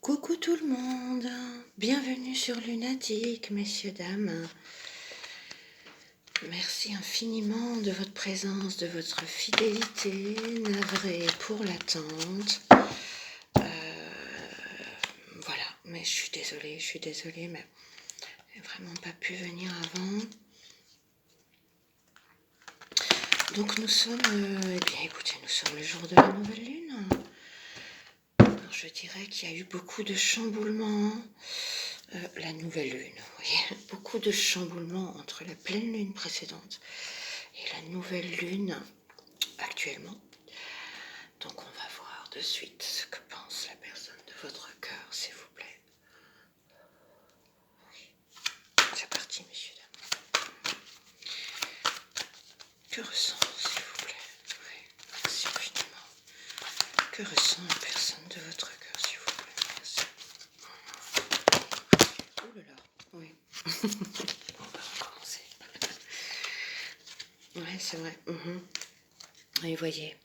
Coucou tout le monde, bienvenue sur Lunatique, messieurs, dames. Merci infiniment de votre présence, de votre fidélité, navrée pour l'attente. Voilà, mais je suis désolée, mais j'ai vraiment pas pu venir avant. Donc nous sommes, nous sommes le jour de la nouvelle lune. Alors, je dirais qu'il y a eu beaucoup de chamboulements. La nouvelle lune, vous voyez, beaucoup de chamboulements entre la pleine lune précédente et la nouvelle lune actuellement. Donc on va voir de suite ce que pense la personne de votre cœur, s'il vous plaît. C'est parti, messieurs, dames. Que ressent, s'il vous plaît? Oui, merci infiniment. Que ressent la personne de votre cœur, s'il vous plaît? Merci. Oh là là, oui. On va recommencer. Ouais, c'est vrai. Et voyez,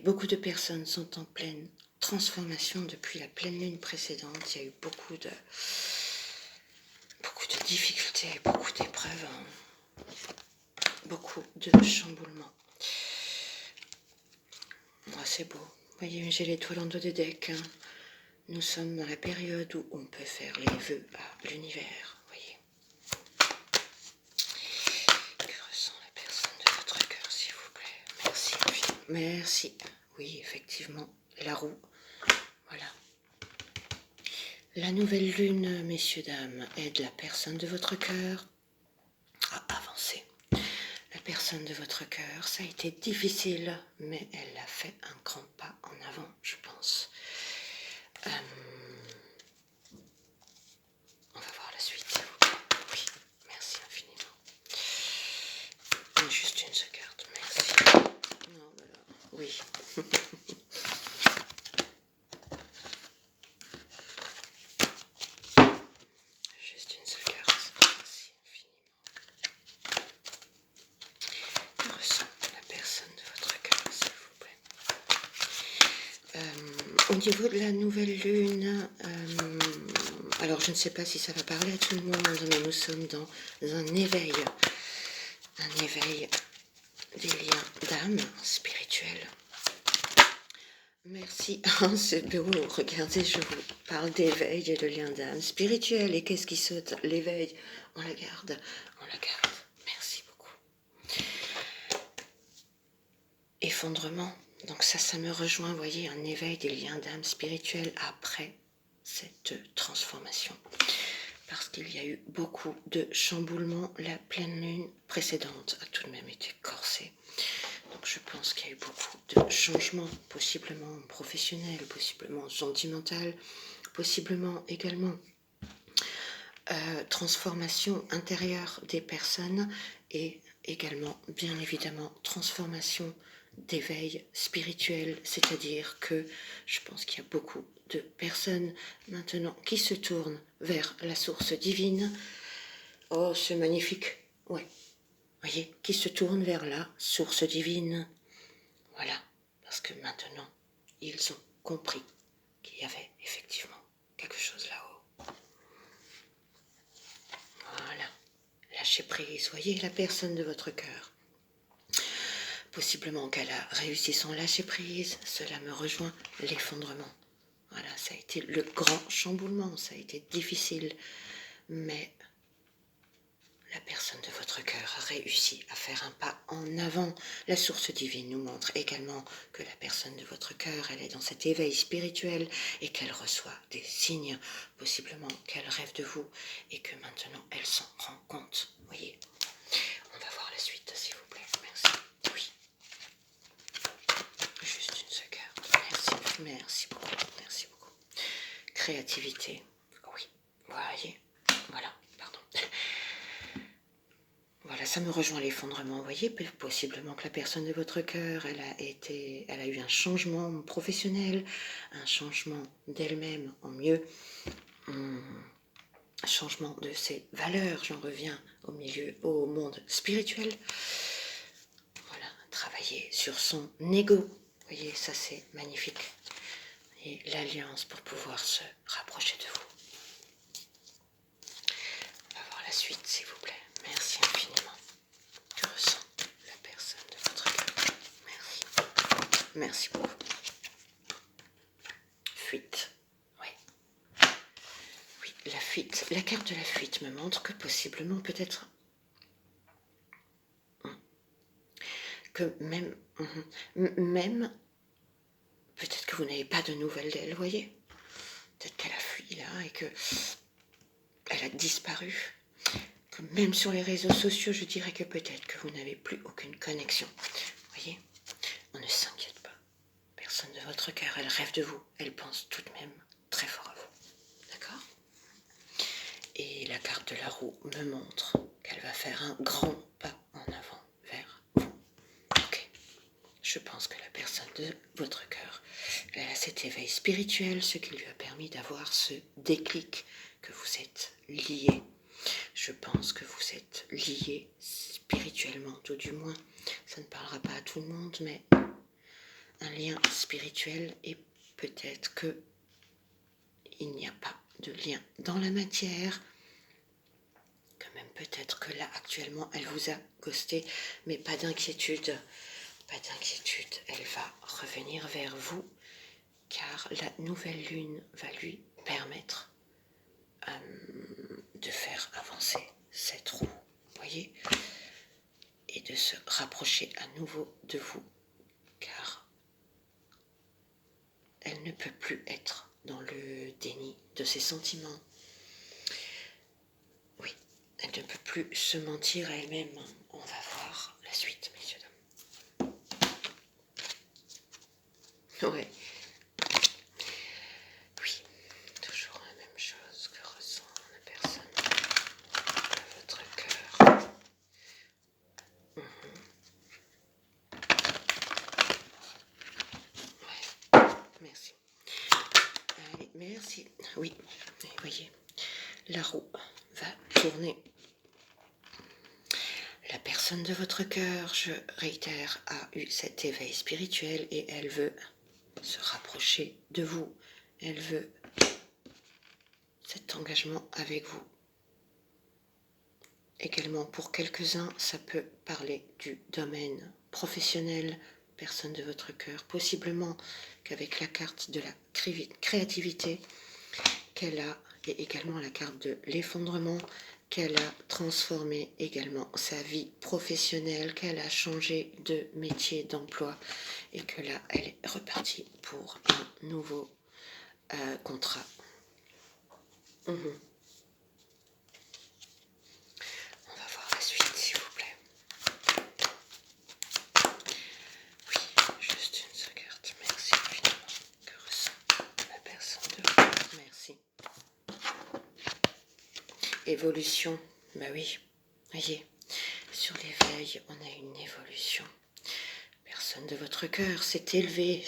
beaucoup de personnes sont en pleine transformation depuis la pleine lune précédente. Il y a eu beaucoup de difficultés, beaucoup d'épreuves, beaucoup de chamboulements. Oh, c'est beau. Vous voyez, j'ai l'étoile en dos des decks. Nous sommes dans la période où on peut faire les vœux à l'univers. Voyez. Que ressent la personne de votre cœur, s'il vous plaît? Merci. Merci. Oui, effectivement, la roue. Voilà. La nouvelle lune, messieurs, dames, aide la personne de votre cœur à avancer. La personne de votre cœur, ça a été difficile, mais elle a fait un grand pas en avant, je pense. On va voir la suite, s'il vous plaît. Oui, merci infiniment. Juste une seconde, merci. Non, voilà. Oui. Juste une seconde, merci infiniment. Que ressent la personne de votre cœur, s'il vous plaît? Au niveau de la nouvelle lune, alors je ne sais pas si ça va parler à tout le monde, mais nous sommes dans un éveil des liens d'âme spirituels. Merci, c'est beau, regardez, je vous parle d'éveil et de liens d'âme spirituels. Et qu'est-ce qui saute? L'éveil, on la garde, merci beaucoup. Effondrement, donc ça me rejoint, vous voyez, un éveil des liens d'âme spirituels après cette transformation. Parce qu'il y a eu beaucoup de chamboulements. La pleine lune précédente a tout de même été corsée. Donc je pense qu'il y a eu beaucoup de changements, possiblement professionnels, possiblement sentimental, possiblement également transformation intérieure des personnes et également, bien évidemment, transformation d'éveil spirituel, c'est-à-dire que je pense qu'il y a beaucoup de personnes maintenant qui se tournent vers la source divine. Oh, c'est magnifique, ouais, voyez, qui se tournent vers la source divine. Voilà, parce que maintenant, ils ont compris qu'il y avait effectivement quelque chose là-haut. Voilà, lâchez prise, voyez la personne de votre cœur. Possiblement qu'elle a réussi son lâcher prise, cela me rejoint l'effondrement. Voilà, ça a été le grand chamboulement, ça a été difficile, mais la personne de votre cœur a réussi à faire un pas en avant. La source divine nous montre également que la personne de votre cœur, elle est dans cet éveil spirituel et qu'elle reçoit des signes, possiblement qu'elle rêve de vous et que maintenant elle s'en rend compte. Voyez, on va voir la suite, s'il vous plaît. Merci. Oui. Juste une seconde. Merci beaucoup. Créativité. Oui. Voyez. Voilà. Pardon. Voilà, ça me rejoint l'effondrement. Vous voyez, possiblement que la personne de votre cœur, elle a eu un changement professionnel, un changement d'elle-même en mieux, un changement de ses valeurs. J'en reviens au monde spirituel. Voilà, travailler sur son ego. Vous voyez, ça c'est magnifique. et l'alliance pour pouvoir se rapprocher de vous. On va voir la suite, s'il vous plaît. Merci infiniment. Que ressent la personne de votre cœur? Merci. Merci beaucoup. Fuite. Oui. Oui, la fuite. La carte de la fuite me montre que possiblement, peut-être, que même, peut-être que vous n'avez pas de nouvelles d'elle, vous voyez? Peut-être qu'elle a fui là et que elle a disparu. Que même sur les réseaux sociaux, je dirais que peut-être que vous n'avez plus aucune connexion. Vous voyez? On ne s'inquiète pas. Personne de votre cœur, elle rêve de vous. Elle pense tout de même très fort à vous. D'accord? Et la carte de la roue me montre qu'elle va faire un grand pas en avant vers vous. Ok. Je pense que la personne de votre cœur, elle a cet éveil spirituel, ce qui lui a permis d'avoir ce déclic que vous êtes liés. Je pense que vous êtes liés spirituellement, tout du moins. Ça ne parlera pas à tout le monde, mais un lien spirituel, et peut-être que il n'y a pas de lien dans la matière, que même peut-être que là actuellement elle vous a ghosté, mais pas d'inquiétude, elle va revenir vers vous, car la nouvelle lune va lui permettre de faire avancer cette roue, vous voyez, et de se rapprocher à nouveau de vous, car elle ne peut plus être dans le déni de ses sentiments. Oui, elle ne peut plus se mentir à elle-même. On va voir la suite, messieurs, dames. Ouais. Oui, toujours la même chose que ressent la personne de votre cœur. Ouais, merci. Allez, merci. Oui, vous voyez, la roue va tourner. La personne de votre cœur, je réitère, a eu cet éveil spirituel et elle veut se rapprocher de vous. Elle veut cet engagement avec vous. Également, pour quelques-uns, ça peut parler du domaine professionnel, personne de votre cœur, possiblement qu'avec la carte de la créativité qu'elle a, et également la carte de l'effondrement, qu'elle a transformé également sa vie professionnelle, qu'elle a changé de métier, d'emploi, et que là, elle est repartie pour un nouveau contrat. On va voir la suite, s'il vous plaît. Oui, juste une seconde. Merci infiniment. Que ressent la personne de vous? Merci. Évolution, bah oui, voyez, sur l'éveil, on a une évolution. Personne de votre cœur s'est élevée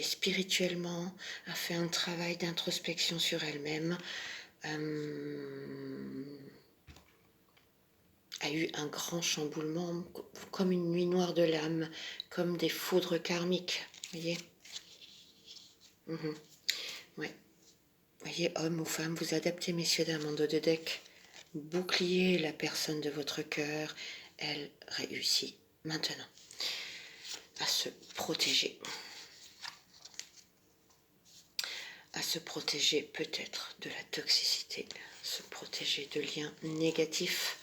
spirituellement, a fait un travail d'introspection sur elle-même, a eu un grand chamboulement, comme une nuit noire de l'âme, comme des foudres karmiques, voyez. Ouais. Voyez, homme ou femme, vous adaptez, messieurs, dames, en dos de deck. Bouclier la personne de votre cœur, elle réussit maintenant à se protéger. À se protéger peut-être de la toxicité, se protéger de liens négatifs,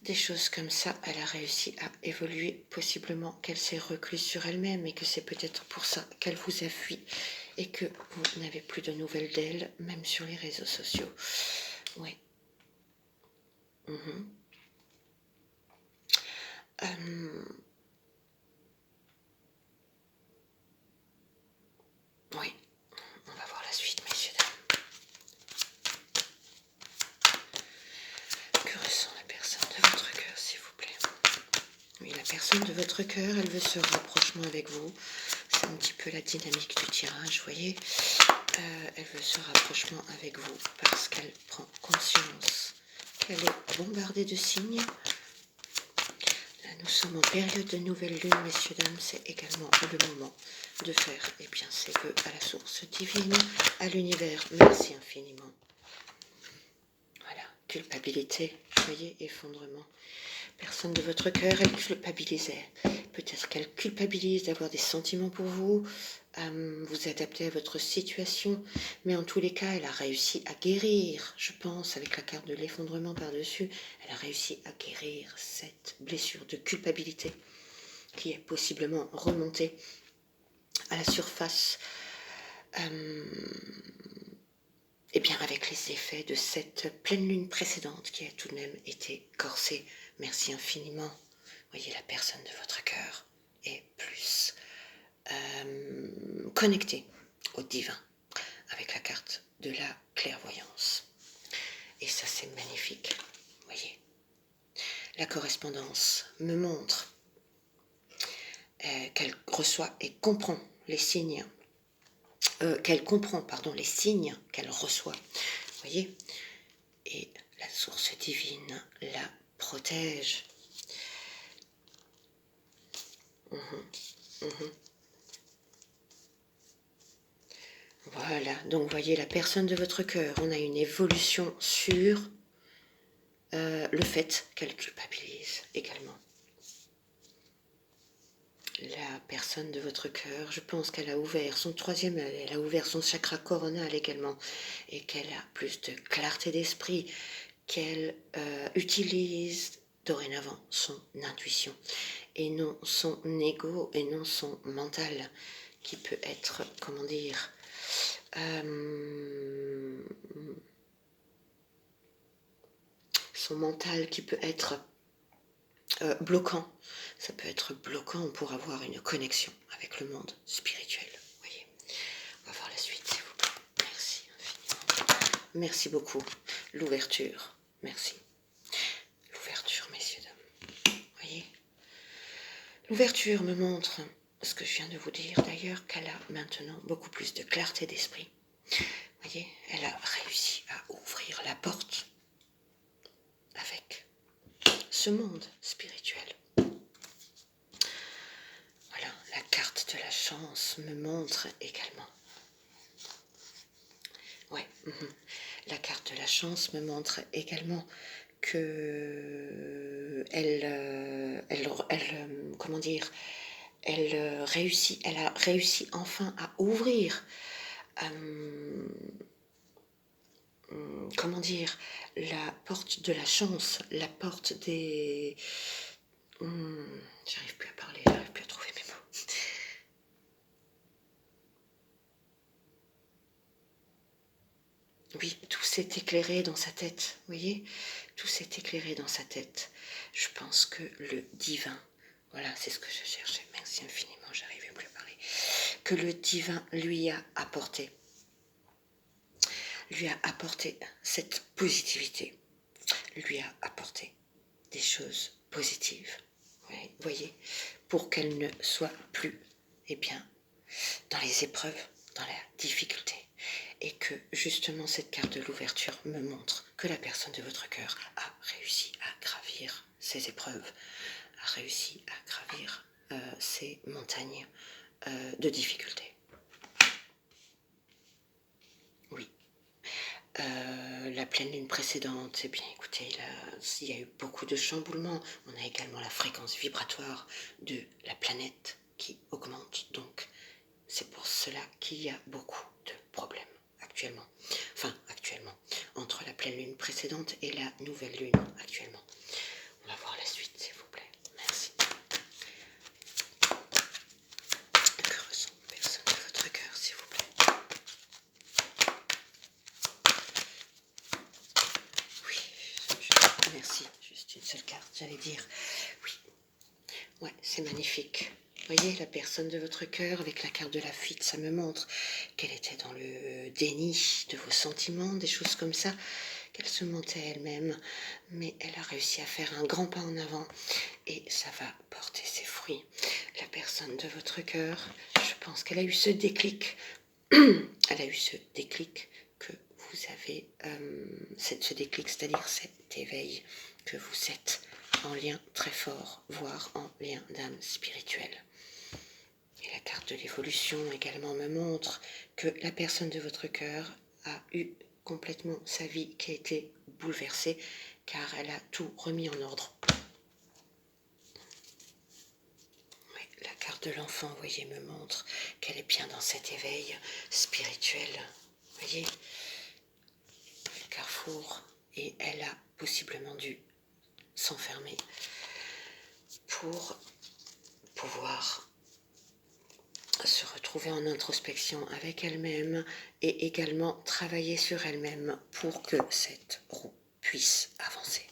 des choses comme ça. Elle a réussi à évoluer, possiblement qu'elle s'est recluse sur elle-même et que c'est peut-être pour ça qu'elle vous a fui et que vous n'avez plus de nouvelles d'elle, même sur les réseaux sociaux. Oui. Oui, on va voir la suite, messieurs, dames. Que ressent la personne de votre cœur, s'il vous plaît? Oui, la personne de votre cœur, elle veut ce rapprochement avec vous. C'est un petit peu la dynamique du tirage, vous voyez. Elle veut ce rapprochement avec vous parce qu'elle prend conscience qu'elle est bombardée de signes. La Nous sommes en période de nouvelle lune, messieurs, dames, c'est également le moment de faire ses vœux à la source divine, à l'univers. Merci infiniment. Voilà, culpabilité, voyez, effondrement. Personne de votre cœur, elle culpabilisait. Peut-être qu'elle culpabilise d'avoir des sentiments pour vous, vous adapter à votre situation, mais en tous les cas, elle a réussi à guérir, je pense, avec la carte de l'effondrement par-dessus, elle a réussi à guérir cette blessure de culpabilité qui est possiblement remontée à la surface, et bien avec les effets de cette pleine lune précédente qui a tout de même été corsée. Merci infiniment. Voyez, la personne de votre cœur est plus connectée au divin avec la carte de la clairvoyance. Et ça, c'est magnifique. Voyez, la correspondance me montre qu'elle reçoit et comprend les signes, les signes qu'elle reçoit. Voyez, et la source divine la protège. Voilà, donc voyez la personne de votre cœur, on a une évolution sur le fait qu'elle culpabilise également. La personne de votre cœur, je pense qu'elle a ouvert son troisième œil, elle a ouvert son chakra coronal également, et qu'elle a plus de clarté d'esprit, qu'elle utilise dorénavant son intuition, et non son ego, et non son mental, qui peut être, son mental qui peut être bloquant. Ça peut être bloquant pour avoir une connexion avec le monde spirituel. Voyez. On va voir la suite, s'il vous plaît. Merci infiniment. Merci beaucoup. L'ouverture. Merci. L'ouverture, messieurs, dames. Voyez. L'ouverture me montre ce que je viens de vous dire d'ailleurs, qu'elle a maintenant beaucoup plus de clarté d'esprit. Voyez, elle a réussi à ouvrir la porte avec ce monde spirituel. Voilà, la carte de la chance me montre également. Ouais, la carte de la chance me montre également que elle a réussi enfin à ouvrir, la porte de la chance, la porte des... j'arrive plus à parler, j'arrive plus à trouver mes mots. Oui, tout s'est éclairé dans sa tête, vous voyez, tout s'est éclairé dans sa tête. Je pense que le divin, voilà, c'est ce que je cherchais, merci infiniment, j'arrivais plus à parler, que le divin lui a apporté cette positivité, lui a apporté des choses positives, vous voyez, pour qu'elle ne soit plus, dans les épreuves, dans la difficulté. Et que justement cette carte de l'ouverture me montre que la personne de votre cœur a réussi à gravir ces épreuves, a réussi à gravir ces montagnes de difficultés. Oui. La pleine lune précédente, écoutez, il y a eu beaucoup de chamboulements. On a également la fréquence vibratoire de la planète qui augmente. Donc, c'est pour cela qu'il y a beaucoup de problèmes actuellement, entre la pleine lune précédente et la nouvelle lune actuellement. On va voir la suite, s'il vous plaît. Merci. Que ressent la personne de votre cœur, s'il vous plaît? Oui, merci. Juste une seule carte, j'allais dire. Oui. Ouais, c'est magnifique. Voyez, la personne de votre cœur, avec la carte de la fuite, ça me montre qu'elle était dans le déni de vos sentiments, des choses comme ça, qu'elle se mentait elle-même, mais elle a réussi à faire un grand pas en avant et ça va porter ses fruits. La personne de votre cœur, je pense qu'elle a eu ce déclic, que vous avez, ce déclic, c'est-à-dire cet éveil que vous êtes en lien très fort, voire en lien d'âme spirituelle. Et la carte de l'évolution également me montre que la personne de votre cœur a eu complètement sa vie qui a été bouleversée car elle a tout remis en ordre. Oui, la carte de l'enfant, vous voyez, me montre qu'elle est bien dans cet éveil spirituel. Vous voyez, le carrefour, et elle a possiblement dû s'enfermer pour pouvoir se retrouver en introspection avec elle-même et également travailler sur elle-même pour que cette roue puisse avancer.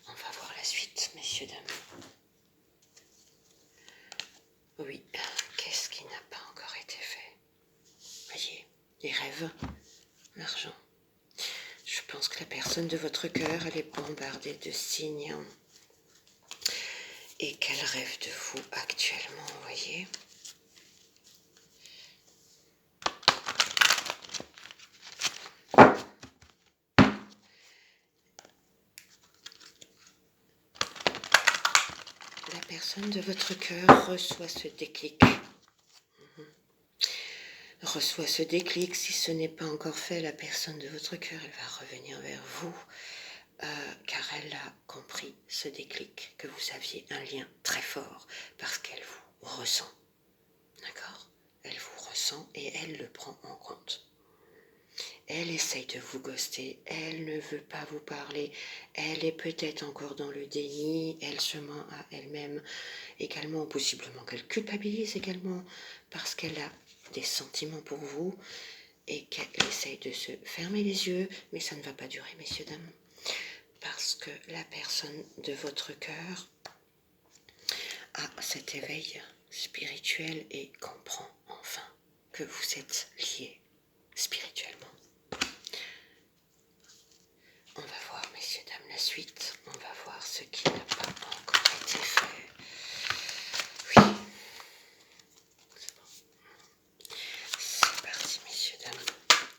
On va voir la suite, messieurs, dames. Oui, qu'est-ce qui n'a pas encore été fait? Voyez, les rêves, l'argent. Je pense que la personne de votre cœur, elle est bombardée de signes et qu'elle rêve de vous actuellement, vous voyez. La personne de votre cœur reçoit ce déclic. Reçoit ce déclic. Si ce n'est pas encore fait, la personne de votre cœur, elle va revenir vers vous car elle a compris ce déclic, que vous aviez un lien très fort parce qu'elle vous ressent. D'accord? Elle vous ressent et elle le prend en compte. Elle essaye de vous ghoster, elle ne veut pas vous parler, elle est peut-être encore dans le déni, elle se ment à elle-même également, possiblement qu'elle culpabilise également parce qu'elle a des sentiments pour vous et qu'elle essaye de se fermer les yeux, mais ça ne va pas durer, messieurs, dames, parce que la personne de votre cœur a cet éveil spirituel et comprend enfin que vous êtes liés spirituellement. On va voir, messieurs, dames, la suite. On va voir ce qui n'a pas encore été fait. Oui. C'est bon. C'est parti, messieurs, dames.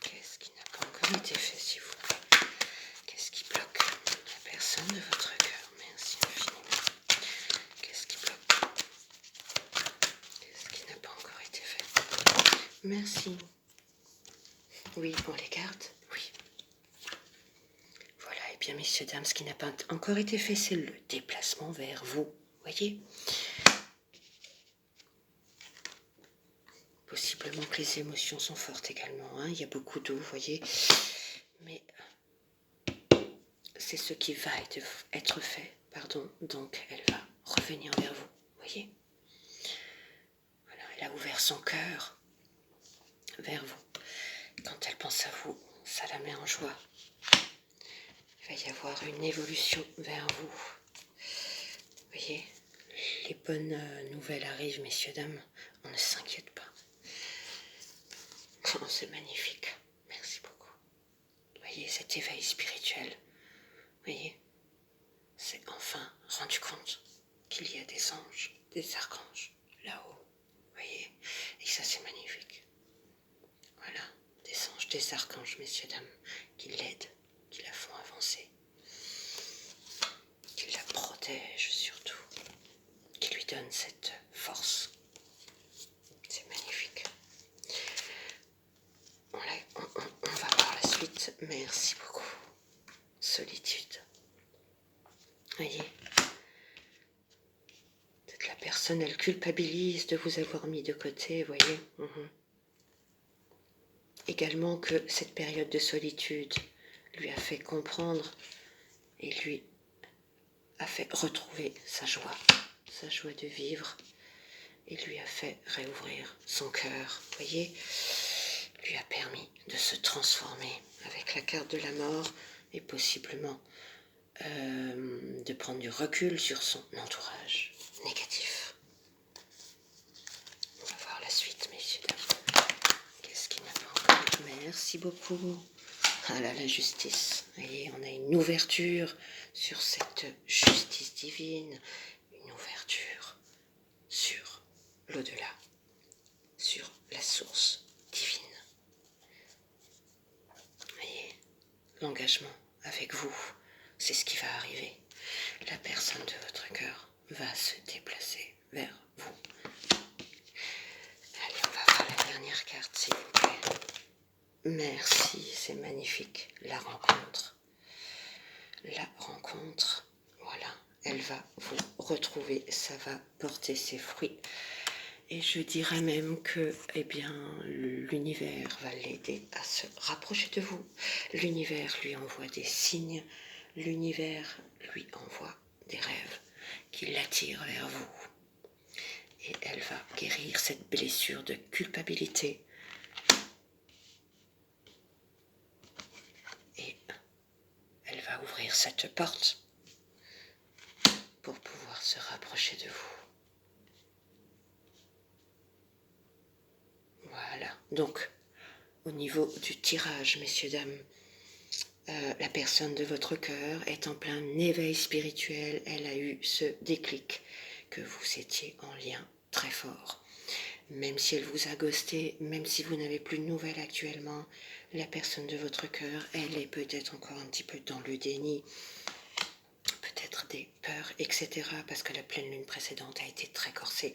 Qu'est-ce qui n'a pas encore été fait, s'il vous plaît? Qu'est-ce qui bloque la personne de votre cœur? Merci infiniment. Qu'est-ce qui bloque? Qu'est-ce qui n'a pas encore été fait? Merci. Oui, on les garde? Oui. Voilà, et bien, messieurs, dames, ce qui n'a pas encore été fait, c'est le déplacement vers vous. Voyez? Possiblement que les émotions sont fortes également. Il y a beaucoup d'eau, vous voyez? Mais c'est ce qui va être fait, pardon. Donc, elle va revenir vers vous. Voyez? Voilà, elle a ouvert son cœur vers vous. Quand elle pense à vous, ça la met en joie. Il va y avoir une évolution vers vous. Voyez, les bonnes nouvelles arrivent, messieurs, dames. On ne s'inquiète pas. Oh, c'est magnifique. Merci beaucoup. Voyez, cet éveil spirituel. Voyez, c'est enfin rendu compte qu'il y a des anges, des archanges là-haut. Voyez, et ça c'est magnifique. Voilà, des anges, des archanges, messieurs, dames, qui l'aident, qui la font avancer, qui la protègent surtout, qui lui donnent cette force. C'est magnifique. On va voir la suite. Merci beaucoup. Solitude. Voyez, peut-être la personne, elle culpabilise de vous avoir mis de côté, voyez. Également que cette période de solitude lui a fait comprendre et lui a fait retrouver sa joie de vivre, et lui a fait réouvrir son cœur, voyez, lui a permis de se transformer avec la carte de la mort et possiblement de prendre du recul sur son entourage négatif. On va voir la suite, messieurs, dames. Qu'est-ce qui n'a pas encore? Merci beaucoup. Ah là, la justice. Vous voyez, on a une ouverture sur cette justice divine, une ouverture sur l'au-delà, sur la source divine. Vous voyez, l'engagement avec vous c'est ce qui va arriver. La personne de votre cœur va se déplacer vers vous. Allez, on va voir la dernière carte, s'il vous plaît. Merci, c'est magnifique. La rencontre. La rencontre, voilà, elle va vous retrouver, ça va porter ses fruits. Et je dirais même que, eh bien, l'univers va l'aider à se rapprocher de vous. L'univers lui envoie des signes, l'univers lui envoie des rêves qui l'attirent vers vous. Et elle va guérir cette blessure de culpabilité. Et elle va ouvrir cette porte pour pouvoir se rapprocher de vous. Voilà, donc au niveau du tirage, messieurs, dames, la personne de votre cœur est en plein éveil spirituel, elle a eu ce déclic que vous étiez en lien très fort. Même si elle vous a ghosté, même si vous n'avez plus de nouvelles actuellement, la personne de votre cœur, elle est peut-être encore un petit peu dans le déni, peut-être des peurs, etc. Parce que la pleine lune précédente a été très corsée.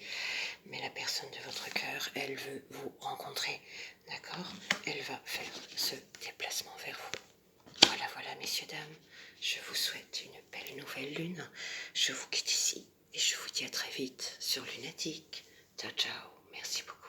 Mais la personne de votre cœur, elle veut vous rencontrer, d'accord? Elle va faire ce déplacement vers vous. Voilà, voilà, messieurs, dames, je vous souhaite une belle nouvelle lune. Je vous quitte ici et je vous dis à très vite sur Lunatique. Ciao, ciao, merci beaucoup.